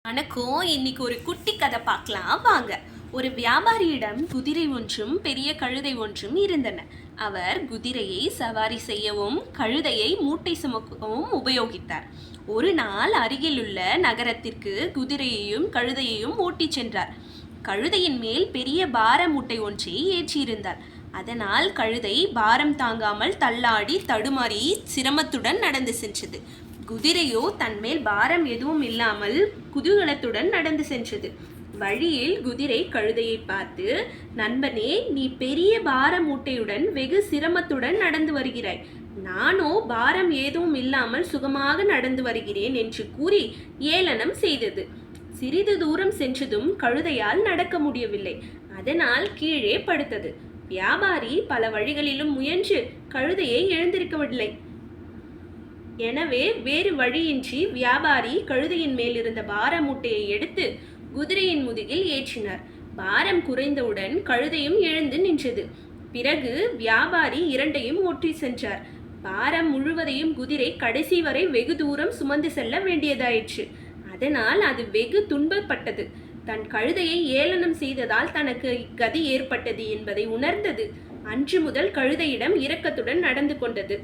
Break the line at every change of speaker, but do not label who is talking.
வணக்கம். இன்னைக்கு ஒரு குட்டி கதை பார்க்கலாம் வாங்க. ஒரு வியாபாரியிடம் குதிரை ஒன்றும் பெரிய கழுதை ஒன்றும் இருந்தன. அவர் குதிரையை சவாரி செய்யவும் கழுதையை மூட்டை சுமக்கவும் உபயோகித்தார். ஒரு நாள் அருகிலுள்ள நகரத்திற்கு குதிரையையும் கழுதையையும் ஓட்டிச் சென்றார். கழுதையின் மேல் பெரிய பார மூட்டை ஒன்றை ஏற்றியிருந்தார். அதனால் கழுதை பாரம் தாங்காமல் தள்ளாடி தடுமாறி சிரமத்துடன் நடந்து சென்றது. குதிரையோ தன்மேல் பாரம் எதுவும் இல்லாமல் குதூகலத்துடன் நடந்து சென்றது. வழியில் குதிரை கழுதையை பார்த்து, நண்பனே, நீ பெரிய பார மூட்டையுடன் வெகு சிரமத்துடன் நடந்து வருகிறாய். நானோ பாரம் எதுவும் இல்லாமல் சுகமாக நடந்து வருகிறேன் என்று கூறி ஏளனம் செய்தது. சிறிது தூரம் சென்றதும் கழுதையால் நடக்க முடியவில்லை. அதனால் கீழே படுத்தது. வியாபாரி பல வழிகளிலும் முயன்று கழுதையை எழுந்திருக்கவில்லை. எனவே வேறு வழியின்றி வியாபாரி கழுதையின் மேல் இருந்த பார மூட்டையை எடுத்து குதிரையின் முதுகில் ஏற்றினார். பாரம் குறைந்தவுடன் கழுதையும் எழுந்து நின்றது. பிறகு வியாபாரி இரண்டையும் ஓட்டி சென்றார். பாரம் முழுவதையும் குதிரை கடைசி வரை வெகு தூரம் சுமந்து செல்ல வேண்டியதாயிற்று. அதனால் அது வெகு துன்பப்பட்டது. தன் கழுதையை ஏளனம் செய்ததால் தனக்கு இக்கதி ஏற்பட்டது என்பதை உணர்ந்தது. அன்று முதல் கழுதையிடம் இரக்கத்துடன் நடந்து கொண்டது.